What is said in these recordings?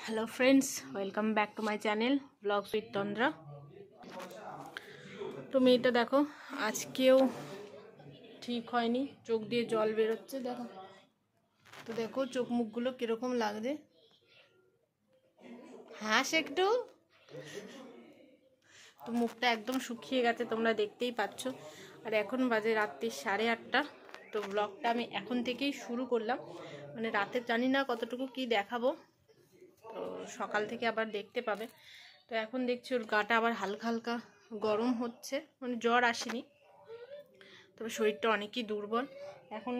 Hello friends, welcome back to my channel blogs with Tandra. तो मेয়েটা দেখো আজকেও ঠিক হয়নি, চোখ দিয়ে জল বের হচ্ছে। দেখো তো, দেখো চোখ মুখগুলো কিরকম লাগছে। হাস একটু, তো মুখটা একদম শুকিয়ে গেছে, তোমরা দেখতেই পাচ্ছ। আর এখন বাজে রাত্রি 8:30। তো ব্লগটা আমি এখন থেকেই শুরু করলাম, মানে রাতে জানি না কতটুকু কি দেখাবো, তো সকাল থেকে আবার দেখতে পাবে। তো এখন দেখছি ওর গাটা আবার হালকা হালকা গরম হচ্ছে, মানে জ্বর আসেনি, তবে শরীরটা অনেকই দুর্বল। এখন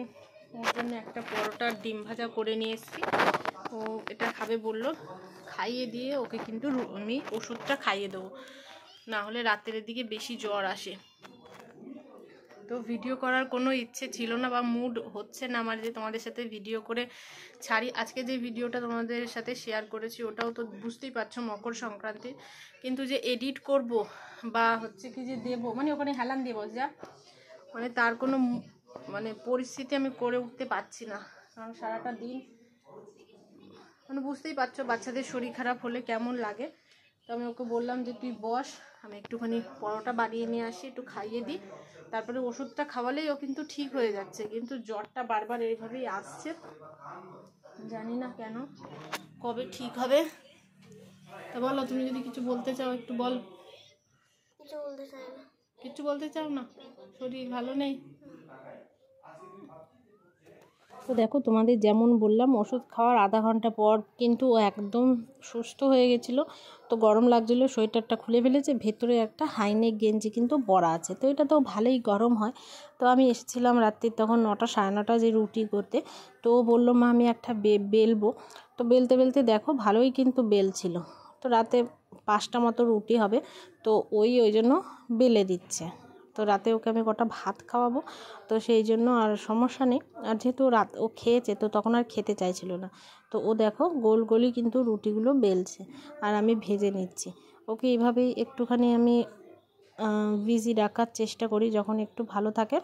ওর জন্য একটা পরোটার ডিম ভাজা করে নিয়ে এসেছি, ও এটা খাবে বললো। খাইয়ে দিয়ে ওকে কিন্তু আমি ওষুধটা খাইয়ে দেবো, না হলে রাতের দিকে বেশি জ্বর আসে। তো ভিডিও করার কোনো ইচ্ছে ছিল না বা মুড হচ্ছে না আমার যে তোমাদের সাথে ভিডিও করে ছাড়ি। আজকে যে ভিডিওটা তোমাদের সাথে শেয়ার করেছি ওটাও তো বুঝতেই পারছো মকর সংক্রান্তি, কিন্তু যে এডিট করব বা হচ্ছে কি যে দেবো, মানে ওখানে হেলান দেবো যা, মানে তার কোনো মানে পরিস্থিতি আমি করে উঠতে পারছি না। কারণ সারাটা দিন মানে বুঝতেই পারছো বাচ্চাদের শরীর খারাপ হলে কেমন লাগে। তো আমি ওকে বললাম যে তুই বস, আমি একটুখানি পরোটা বানিয়ে নিয়ে আসি, একটু খাইয়ে দিই, তারপরে ওষুধটা খাওয়ালেই ও কিন্তু ঠিক হয়ে যাচ্ছে। কিন্তু জ্বরটা বারবার এইভাবেই আসছে, জানি না কেন, কবে ঠিক হবে। তা বলো, তুমি যদি কিছু বলতে চাও একটু বল। কিছু বলতে চাও না? শরীর ভালো নেই? তো দেখো তোমাদের যেমন বললাম, ওষুধ খাওয়ার আধা ঘন্টা পর কিন্তু ও একদম সুস্থ হয়ে গেছিলো। তো গরম লাগছিলো, সোয়েটারটা খুলে ফেলেছে, ভেতরে একটা হাইনেক গেঞ্জি কিন্তু পরা আছে, তো এটা তো ভালোই গরম হয়। তো আমি এসেছিলাম রাত্রি তখন 9টা 9:30 যে রুটি করতে। তো ও বললো মা আমি একটা বেলবো। তো বেলতে বেলতে দেখো ভালোই কিন্তু বেলছিল। তো রাতে 5টা মতো রুটি হবে, তো ওই জন্য বেলে দিচ্ছে। তো রাতে ওকে আমি কটা ভাত খাওয়াবো, তো সেই জন্য আর সমস্যা নেই। আর যেহেতু রাত ও খেয়েছে, তো তখন আর খেতে চাইছিল না। তো ও দেখো গোল গোলই কিন্তু রুটিগুলো বেলছে, আর আমি ভেজে নিচ্ছি। ওকে এইভাবেই একটুখানি আমি বিজি রাখার চেষ্টা করি যখন একটু ভালো থাকে।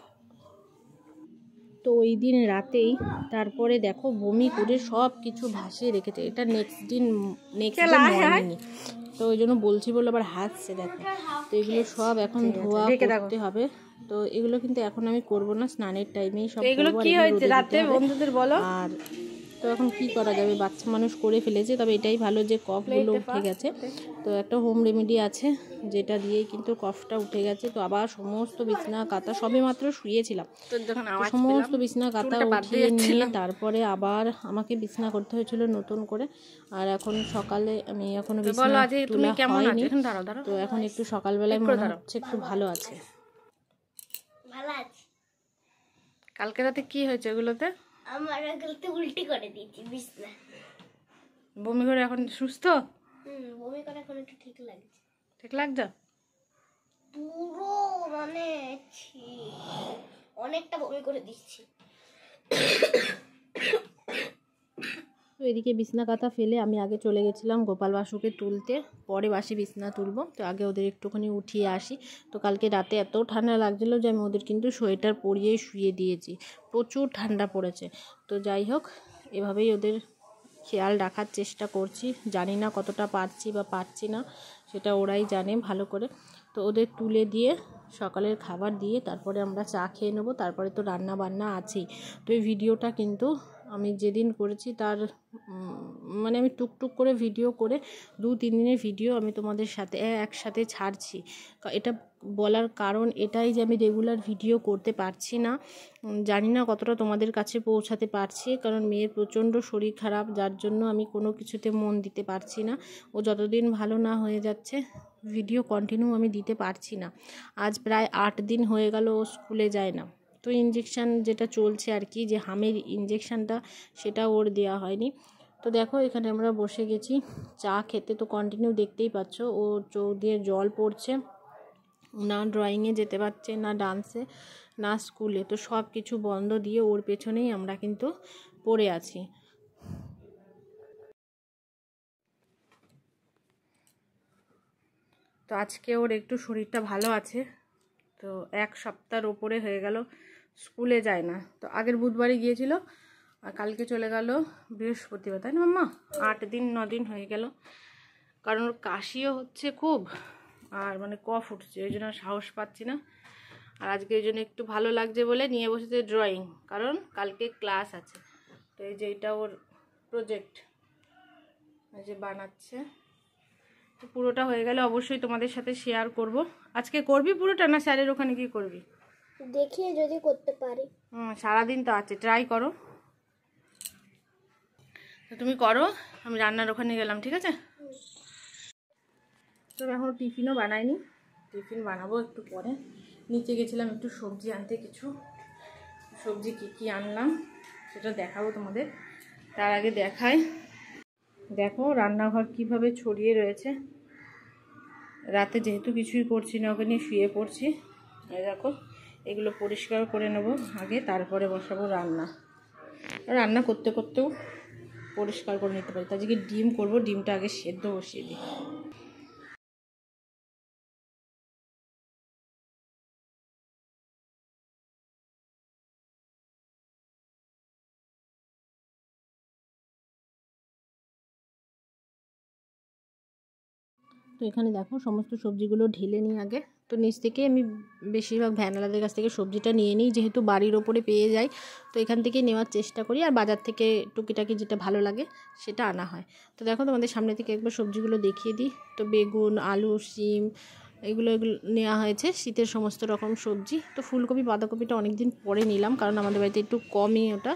তো ওই দিন রাতেই তারপরে দেখো বমি করে সব কিছু ভাসিয়ে রেখেছে। এটা নেক্সট ডে মর্নিংয়ে, তো ওই জন্য বলছি বলে আবার হাসছে দেখো। তো এগুলো সব এখন ধোয়া করতে হবে। তো এগুলো কিন্তু এখন আমি করব না, স্নানের টাইমেই সব এগুলো কি হয়েছে রাতে বন্ধুদের বলো। আর তো এখন কি করা যাবে, বাচ্চা মানুষ করে ফেলেছে, তবে এটাই ভালো যে কফগুলো উঠে গেছে। তো একটা হোম রেমেডি আছে যেটা দিয়েই কিন্তু কফটা উঠে গেছে। তো আবার সমস্ত বিছনা কাঁথা সবে মাত্র শুয়েছিলাম, সমস্ত বিছনা কাঁথা উঠিয়ে নিয়ে তারপরে আবার আমাকে বিছনা করতে হয়েছিল নতুন করে। আর এখন সকালে আমি এখনো বিছনা তোলা হয়নি, তো এখন একটু সকালবেলায় মনে হচ্ছে একটু ভালো আছে। কালকে রাতে কি হয়েছে ওগুলোতে? আমার আগলতে উল্টি করে দিয়েছি বিছনা। বমি করে এখন সুস্থ? বমি করে এখন একটু ঠিক লাগছে। ঠিক লাগছে পুরো মানে অনেকটা বমি করে দিচ্ছি। তো এদিকে বিছনা কাঁথা ফেলে আমি আগে চলে গেছিলাম গোপাল বাসুকে তুলতে, পরে বাসি বিছনা তুলবো। তো আগে ওদের একটুখানি উঠিয়ে আসি। তো কালকে রাতে এত ঠান্ডা লাগছিলো যে আমি ওদের কিন্তু সোয়েটার পরিয়েই শুয়ে দিয়েছি, প্রচুর ঠান্ডা পড়েছে। তো যাই হোক, এভাবেই ওদের খেয়াল রাখার চেষ্টা করছি। জানি না কতটা পারছি বা পারছি না, সেটা ওরাই জানে ভালো করে। তো ওদের তুলে দিয়ে সকালের খাবার দিয়ে তারপরে আমরা চা খেয়ে নেবো, তারপরে তো রান্না বান্না আছেই। তো এই ভিডিওটা কিন্তু আমি যেদিন করেছি তার মানে আমি টুকটুক করে ভিডিও করে 2-3 দিনের ভিডিও আমি তোমাদের সাথে একসাথে ছাড়ছি। এটা বলার কারণ এটাই যে আমি রেগুলার ভিডিও করতে পারছি না, জানি না কতটা তোমাদের কাছে পৌঁছাতে পারছি, কারণ মেয়ের প্রচণ্ড শরীর খারাপ, যার জন্য আমি কোনো কিছুতে মন দিতে পারছি না। ও যতদিন ভালো না হয়ে যাচ্ছে ভিডিও কন্টিনিউ আমি দিতে পারছি না। আজ প্রায় 8 দিন হয়ে গেল ও স্কুলে যায় না। তো ইঞ্জেকশান যেটা চলছে আর কি, যে হামের ইঞ্জেকশানটা, সেটা ওর দেওয়া হয়নি। তো দেখো এখানে আমরা বসে গেছি চা খেতে। তো কন্টিনিউ দেখতেই পাচ্ছ ও চোখ দিয়ে জল পড়ছে, না ড্রয়িংয়ে যেতে পারছে, না ডান্সে, না স্কুলে। তো সব কিছু বন্ধ দিয়ে ওর পেছনেই আমরা কিন্তু পড়ে আছি। তো আজকে ওর একটু শরীরটা ভালো আছে। তো 1 সপ্তাহের ওপরে হয়ে গেল স্কুলে যায় না। তো আগের বুধবারে গিয়েছিল, আর কালকে চলে গেল বৃহস্পতিবার, তাই না মাম্মা? 8 দিন 9 দিন হয়ে গেল। কারণ ওর কাশিও হচ্ছে খুব, আর মানে কফ উঠছে, ওই জন্য সাহস পাচ্ছি না। আর আজকে ওই জন্য একটু ভালো লাগছে বলে নিয়ে বসেছে ড্রয়িং, কারণ কালকে ক্লাস আছে। তো এই যে এটা ওর প্রজেক্ট, এই যে বানাচ্ছে। তো পুরোটা হয়ে গেলে অবশ্যই তোমাদের সাথে শেয়ার করব। আজকে করবি পুরোটা, না স্যারের ওখানে কি করবি? দেখি যদি করতে পারি। সারাদিন তো আছে, ট্রাই করো। তো তুমি করো, আমি রান্নার ওখানে গেলাম, ঠিক আছে? তো এখন টিফিনও বানাইনি, টিফিন বানাবো একটু পরে। নিচে গেছিলাম একটু সবজি আনতে, কিছু সবজি কি আনলাম সেটা দেখাবো তোমাদের। তার আগে দেখাই, দেখো রান্নাঘর কিভাবে ছড়িয়ে রয়েছে। রাতে যেহেতু কিছুই করছি না, ওকে নিয়ে শুয়ে পড়ছি। এই দেখো, এগুলো পরিষ্কার করে নেবো আগে, তারপরে বসাবো রান্না। রান্না করতে করতেও পরিষ্কার করে নিতে পারি। আজকে ডিম করবো, ডিমটা আগে সেদ্ধ বসিয়ে দিই। তো এখানে দেখো সমস্ত সবজিগুলো ঢেলে নিই আগে। তো নিচ থেকে আমি বেশিরভাগ ভ্যানওয়ালাদের কাছ থেকে সবজিটা নিয়ে নিই, যেহেতু বাড়ির ওপরে পেয়ে যাই। তো এখান থেকে নেওয়ার চেষ্টা করি, আর বাজার থেকে টুকিটাকি যেটা ভালো লাগে সেটা আনা হয়। তো দেখো তোমাদের সামনে থেকে একবার সবজিগুলো দেখিয়ে দিই। তো বেগুন, আলু, শিম, এগুলো নেওয়া হয়েছে, শীতের সমস্ত রকম সবজি। তো ফুলকপি বাঁধাকপিটা অনেক দিন পরে নিলাম, কারণ আমাদের বাড়িতে একটু কমই ওটা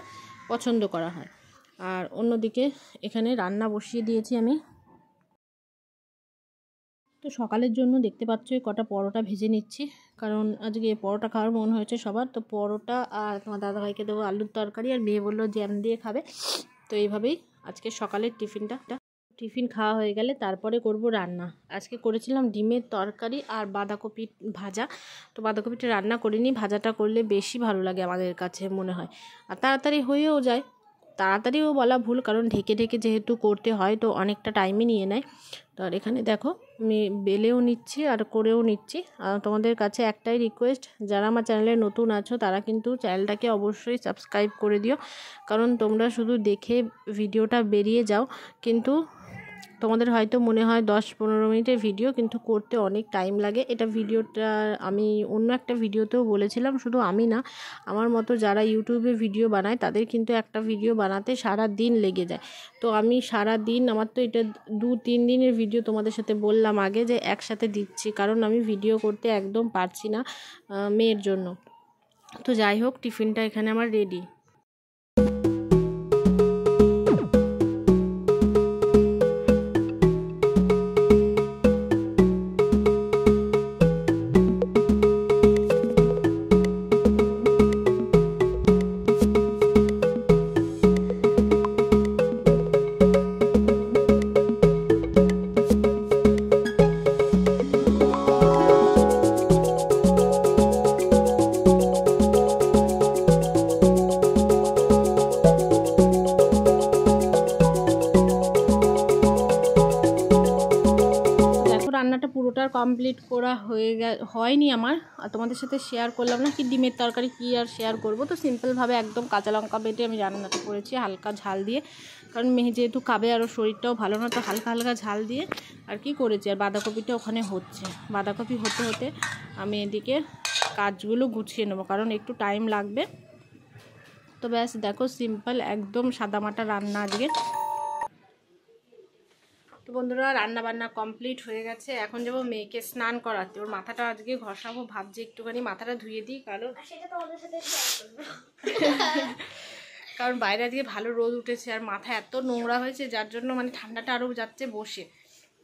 পছন্দ করা হয়। আর অন্যদিকে এখানে রান্না বসিয়ে দিয়েছি আমি। তো সকালের জন্য দেখতে পাচ্ছ কটা পরোটা ভেজে নিচ্ছি, কারণ আজকে পরোটা খাওয়ার মন হয়েছে সবার। তো পরোটা, আর তোমার দাদাভাইকে দেবো আলুর তরকারি, আর মেয়ে বললো জ্যাম দিয়ে খাবে। তো এইভাবেই আজকে সকালের টিফিন খাওয়া হয়ে গেলে তারপরে করব রান্না। আজকে করেছিলাম ডিমের তরকারি আর বাঁধাকপি ভাজা। তো বাঁধাকপিটা রান্না করিনি, ভাজাটা করলে বেশি ভালো লাগে আমাদের কাছে মনে হয়, আর তাড়াতাড়ি হয়েও যায়। তাড়াতাড়িও বলা ভুল, কারণ ঢেকে ঢেকে যেহেতু করতে হয় তো অনেকটা টাইমই নিয়ে নেয়। তো আর এখানে দেখো আমি বেলেও নিচ্ছি আর করেও নিচ্ছি। আর তোমাদের কাছে একটাই রিকোয়েস্ট, যারা আমার চ্যানেলে নতুন আছো তারা কিন্তু চ্যানেলটাকে অবশ্যই সাবস্ক্রাইব করে দিও, কারণ তোমরা শুধু দেখে ভিডিওটা বেরিয়ে যাও, কিন্তু তোমাদের হয়তো মনে হয় 10-15 মিনিটের ভিডিও, কিন্তু করতে অনেক টাইম লাগে। এটা ভিডিওটা আমি অন্য একটা ভিডিওতেও বলেছিলাম, শুধু আমি না, আমার মতো যারা ইউটিউবে ভিডিও বানায় তাদের কিন্তু একটা ভিডিও বানাতে সারা দিন লেগে যায়। তো আমি সারা দিন, আমার তো এটা 2-3 দিনের ভিডিও তোমাদের সাথে বললাম আগে যে একসাথে দিচ্ছি, কারণ আমি ভিডিও করতে একদম পারছি না মেয়ের জন্য। তো যাই হোক, টিফিনটা এখানে আমার রেডি। রান্নাটা পুরোটা কমপ্লিট করা হয়নি আমার, আর তোমাদের সাথে শেয়ার করলাম না। কি ডিমের তরকারি কি আর শেয়ার করব। তো সিম্পলভাবে একদম কাঁচা লঙ্কা বেটে আমি রান্নাটা করেছি হালকা ঝাল দিয়ে, কারণ মেয়ে যেহেতু খাবে আর ওর শরীরটাও ভালো না, তো হালকা হালকা ঝাল দিয়ে আর কি করেছি। আর বাঁধাকপিটা ওখানে হচ্ছে, বাঁধাকপি হতে হতে আমি এদিকে কাজগুলো গুছিয়ে নেবো, কারণ একটু টাইম লাগবে। তো ব্যাস দেখো, সিম্পল একদম সাদামাটা রান্না আজকে। তো বন্ধুরা, রান্না বান্না কমপ্লিট হয়ে গেছে। এখন যাবো মেয়েকে স্নান করাতে, ওর মাথাটা আজকে ঘষাবো, ভাবছি একটুখানি মাথাটা ধুয়ে দিই, কারণ বাইরে আজকে ভালো রোদ উঠেছে আর মাথা এত নোংরা হয়েছে, যার জন্য মানে ঠান্ডাটা আরও যাচ্ছে বসে।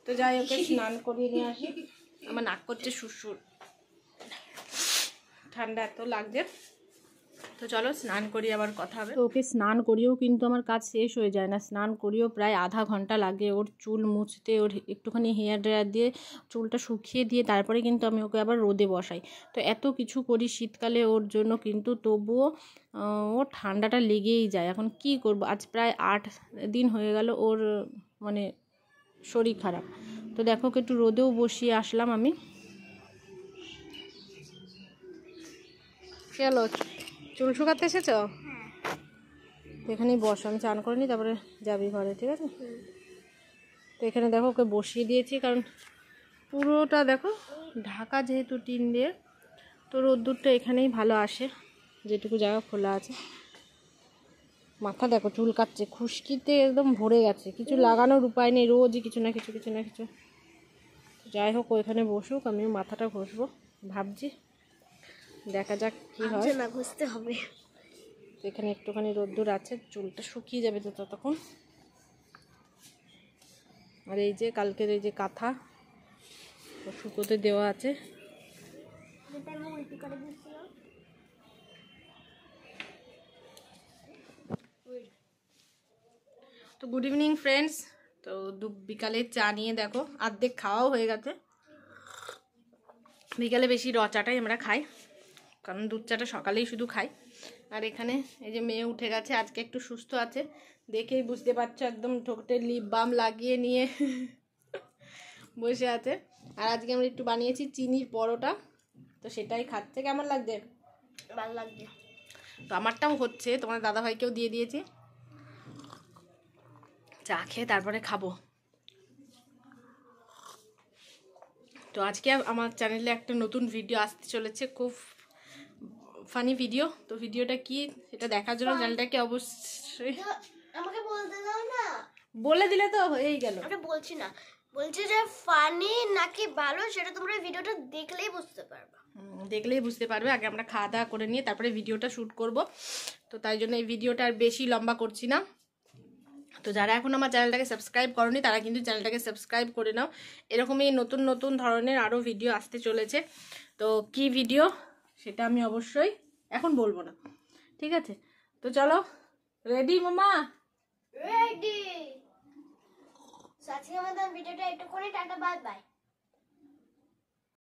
তো যাই ওকে স্নান করিয়ে নিয়ে আসি। আমার নাক করছে সুরসুর, ঠান্ডা এত লাগছে। তো চলো স্নান করি, আবার কথা হবে। তো ওকে স্নান করিয়েও কিন্তু আমার কাজ শেষ হয়ে যায় না, স্নান করিয়েও প্রায় আধা ঘন্টা লাগে। ওর চুল মুছতে, ওর একটুখানি হেয়ার ড্রায়ার দিয়ে চুলটা শুকিয়ে দিয়ে তারপরে কিন্তু আমি ওকে আবার রোদে বসাই। তো এত কিছু করি শীতকালে ওর জন্য, কিন্তু তবুও ওর ঠান্ডাটা লেগেই যায়। এখন কি করব, আজ প্রায় 8 দিন হয়ে গেল ওর মানে শরীর খারাপ। তো দেখো ওকে একটু রোদেও বসিয়ে আসলাম আমি। চলো, চুল শুকাতে এসেছ? তো এখানেই বস, আমি চান করে নিই তারপরে যাবি ঘরে, ঠিক আছে? তো এখানে দেখো ওকে বসিয়ে দিয়েছি, কারণ পুরোটা দেখো ঢাকা যেহেতু টিন দিয়ে, তো রোদ্দুরটা এখানেই ভালো আসে যেটুকু জায়গা খোলা আছে। মাথা দেখো চুল কাটছে, খুশকিতে একদম ভরে গেছে, কিছু লাগানোর উপায় নেই, রোজই কিছু না কিছু কিছু না কিছু। যাই হোক ওইখানে বসুক, আমিও মাথাটা ঘষবো ভাবছি, দেখা যাক কি হয়। না ঘষতে হবে। এখানে একটুখানি রোদ্দুর আছে, চুলটা শুকিয়ে যাবে তো ততক্ষণ। আর এই যে কালকের এই যে কাঁথা শুকোতে দেওয়া আছে। তো গুড ইভিনিং ফ্রেন্ডস। তো বিকালে চা নিয়ে দেখো অর্ধেক খাওয়াও হয়ে গেছে। বিকালে বেশি র চাটাই আমরা খাই, কারণ দুধ চাটা সকালেই শুধু খাই। আর এখানে এই যে মেয়ে উঠে গেছে, আজকে একটু সুস্থ আছে, দেখেই বুঝতে পারছো, একদম ঠোঁটে লিপ বাম লাগিয়ে নিয়ে বসে আছে। আর আজকে আমরা একটু বানিয়েছি চিনির পরোটা, তো সেটাই খাচ্ছে। কেমন লাগছে? ভালো লাগছে। তো আমারটাও হচ্ছে, তোমার দাদাভাইকেও দিয়ে দিয়েছি, চা খেয়ে তারপরে খাবো। তো আজকে আমার চ্যানেলে একটা নতুন ভিডিও আসতে চলেছে, খুব ফানি ভিডিও। তো ভিডিওটা কি সেটা দেখার জন্য চ্যানেলটাকে অবশ্যই আমাকে বলতে দাও না। বলে দিলে তো হয়েই গেল। আমি বলছি না, বলছি যে ফানি নাকি ভালো সেটা তোমরা ভিডিওটা দেখলেই বুঝতে পারবে। দেখলেই বুঝতে পারবে। আগে আমরা খাওয়া দাওয়া করে নিয়ে তারপরে ভিডিওটা শ্যুট করব, তো তাই জন্য এই ভিডিওটা আর বেশি লম্বা করছি না। তো যারা এখন আমার চ্যানেলটাকে সাবস্ক্রাইব করনি তারা কিন্তু চ্যানেলটাকে সাবস্ক্রাইব করে নাও, এরকমই নতুন নতুন ধরনের আরও ভিডিও আসতে চলেছে। তো কি ভিডিও সেটা আমি অবশ্যই এখন বলবো না, ঠিক আছে? তো চলো, রেডি মামা? রেডি। আজকে আমাদের ভিডিওটা একটু করে টাটা, বাই বাই।